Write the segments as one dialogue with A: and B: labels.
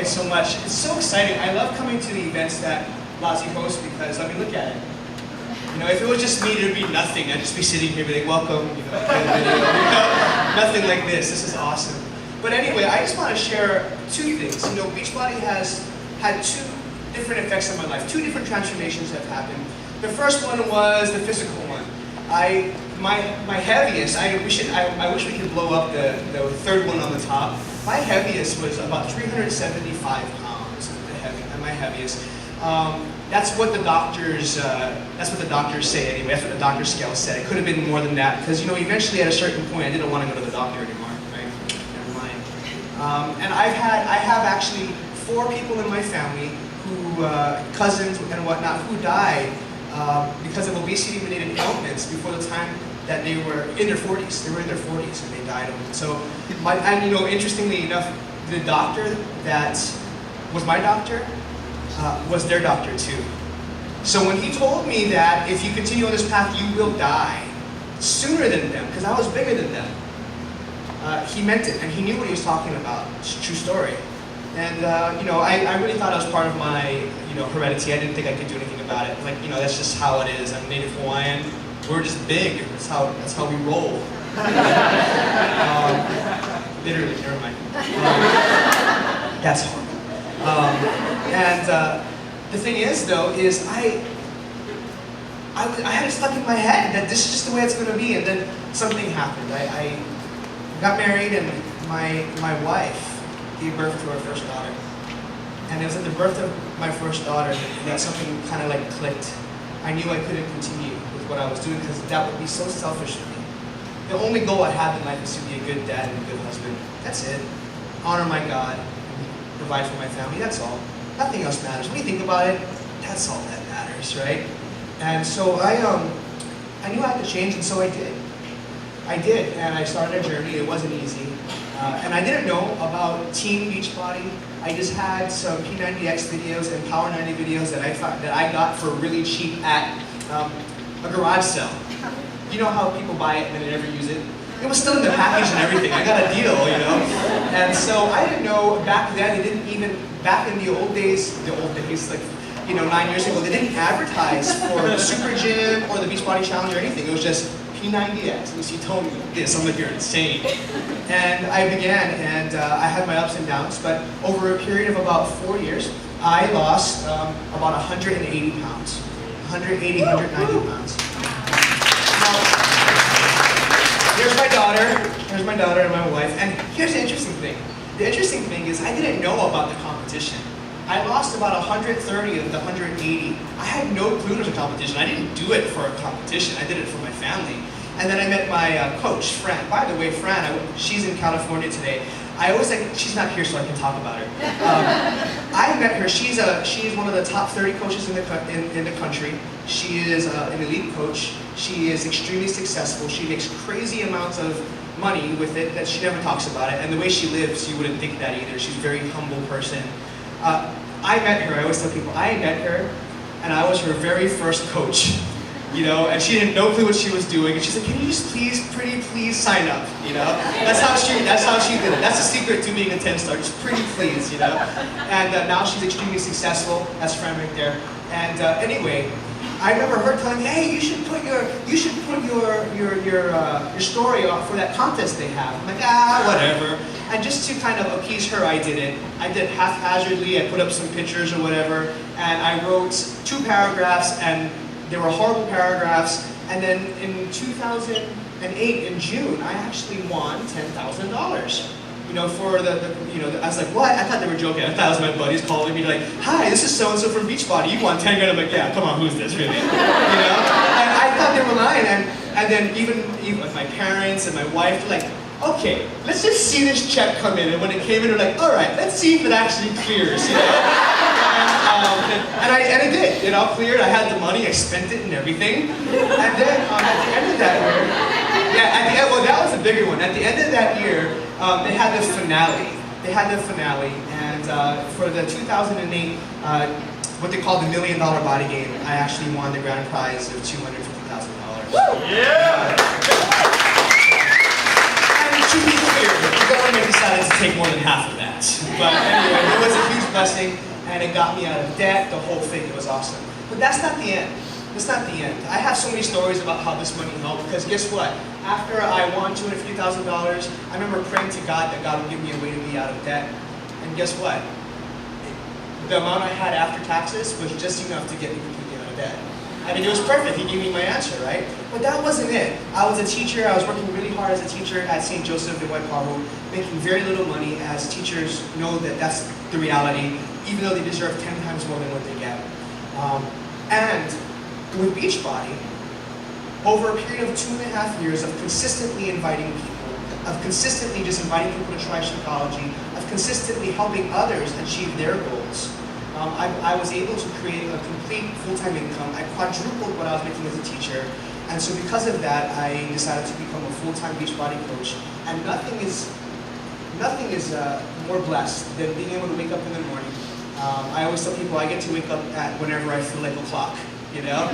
A: guys so much. It's so exciting. I love coming to the events that Lazi hosts because, I mean, look at it. You know, if it was just me, there'd be nothing. I'd just be sitting here, be like, welcome, you know, video, you know, nothing like this. This is awesome. But anyway, I just want to share two things. You know, BeachBody has had two different effects on my life. Two different transformations have happened. The first one was the physical one. My heaviest, I wish we could blow up the third one on the top. My heaviest was about 375 pounds, my heaviest. That's what the doctors say anyway. That's what the doctor scale said. It could have been more than that because, you know, eventually at a certain point I didn't want to go to the doctor anymore, right? Never mind. And I have actually 4 people in my family who, cousins and whatnot, who died because of obesity-related ailments before the time that they were in their 40s. They were in their 40s and they died of it. So, and you know, interestingly enough, the doctor that was my doctor was their doctor too. So when he told me that if you continue on this path, you will die sooner than them, because I was bigger than them, he meant it, and he knew what he was talking about. It's a true story. And you know, I really thought it was part of my, you know, heredity. I didn't think I could do anything about it. Like, you know, that's just how it is. I'm Native Hawaiian. We're just big. That's how we roll. Literally, never mind. That's horrible. And the thing is, though, is I had it stuck in my head that this is just the way it's going to be. And then something happened. I got married, and my wife gave birth to our first daughter. And it was at the birth of my first daughter that something kind of like clicked. I knew I couldn't continue with what I was doing because that would be so selfish of me. The only goal I had in life is to be a good dad and a good husband. That's it. Honor my God, and provide for my family, that's all. Nothing else matters. When you think about it, that's all that matters, right? And so I knew I had to change, and so I did. I did, and I started a journey. It wasn't easy. And I didn't know about Team BeachBody. I just had some P90X videos and Power 90 videos that I got for really cheap at a garage sale. You know how people buy it and then they never use it? It was still in the package and everything. I got a deal, you know? And so I didn't know back then, they didn't even, back in the old days, like, you know, 9 years ago, they didn't advertise for the Super Gym or the BeachBody Challenge or anything. It was just P90X. And she told me this, I'm like, you're insane. And I began, and I had my ups and downs, but over a period of about 4 years, I lost about 180 pounds. 180, 190 pounds. Now, here's my daughter and my wife, and here's the interesting thing. The interesting thing is I didn't know about the competition. I lost about 130 of the 180. I had no clue there was a competition. I didn't do it for a competition. I did it for my family. And then I met my coach, Fran. By the way, Fran, she's in California today. I always like, she's not here so I can talk about her. I met her. She's one of the top 30 coaches in the country. She is an elite coach. She is extremely successful. She makes crazy amounts of money with it that she never talks about it. And the way she lives, you wouldn't think that either. She's a very humble person. I met her. I always tell people, I met her, and I was her very first coach. You know, and she had no clue what she was doing, and she said, "Can you just pretty please sign up?" You know, that's how she did it. That's the secret to being a 10-star, just pretty please, you know. And now she's extremely successful. That's Fran right there. And anyway, I remember her telling me, "Hey, you should put your story up for that contest they have." I'm like, whatever. And just to kind of appease her, I did it. I did it haphazardly. I put up some pictures or whatever, and I wrote 2 paragraphs, and they were horrible paragraphs. And then in 2008, in June, I actually won $10,000. You know, for I was like, what? I thought they were joking. I thought it was my buddies calling me like, "Hi, this is so-and-so from BeachBody. You won 10 grand." I'm like, yeah, come on, who's this really? You know? And I thought they were lying. And then even with my parents and my wife, they're like, okay, let's just see this check come in. And when it came in, they're like, all right, let's see if it actually clears, you know? And it did. It all cleared. I had the money. I spent it and everything. And then at the end of that year, well, that was the bigger one. At the end of that year, they had the finale. And for the 2008, what they call the $1 Million Body Game, I actually won the grand prize of $250,000.
B: Yeah!
A: And to be clear, the government decided to take more than half of that. But anyway, it was a huge blessing, and it got me out of debt, the whole thing. It was awesome. But that's not the end. That's not the end. I have so many stories about how this money helped, because guess what? After I won $250,000, I remember praying to God that God would give me a way to be out of debt. And guess what? The amount I had after taxes was just enough to get me completely out of debt. I mean, it was perfect. He gave me my answer, right? But that wasn't it. I was a teacher. I was working really hard as a teacher at St. Joseph in Waipahu, making very little money, as teachers know that that's the reality, even though they deserve 10 times more than what they get. And with BeachBody, over a period of 2.5 years of consistently inviting people, of consistently just inviting people to try Shakeology, of consistently helping others achieve their goals, I was able to create a complete full-time income. I quadrupled what I was making as a teacher, and so because of that, I decided to become a full-time BeachBody coach. And nothing is more blessed than being able to wake up in the morning. I always tell people I get to wake up at whenever I feel like a clock, you know?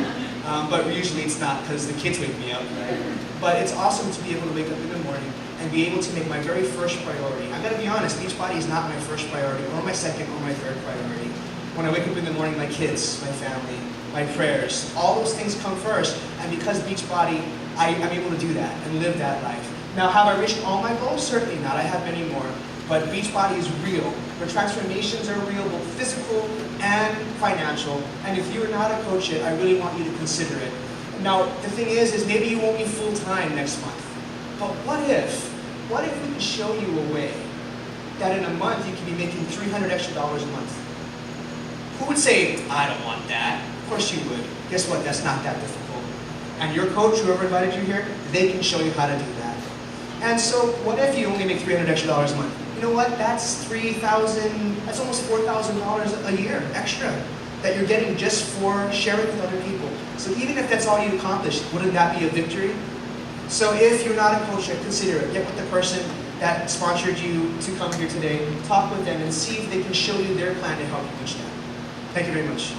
A: But usually it's not, because the kids wake me up, right? But it's awesome to be able to wake up in the morning and be able to make my very first priority. I gotta be honest, BeachBody is not my first priority, or my second, or my third priority. When I wake up in the morning, my kids, my family, my prayers, all those things come first. And because BeachBody, I'm able to do that and live that life. Now, have I reached all my goals? Certainly not. I have many more. But BeachBody is real. The transformations are real, both physical and financial. And if you are not a coach yet, I really want you to consider it. Now, the thing is maybe you won't be full-time next month. But what if we could show you a way that in a month you can be making $300 extra a month? Who would say, I don't want that? Of course you would. Guess what? That's not that difficult. And your coach, whoever invited you here, they can show you how to do that. And so, what if you only make $300 extra a month? You know what? That's that's almost $4,000 a year extra that you're getting just for sharing with other people. So even if that's all you accomplished, wouldn't that be a victory? So if you're not a coach yet, consider it. Get with the person that sponsored you to come here today, talk with them, and see if they can show you their plan to help you reach that. Thank you very much.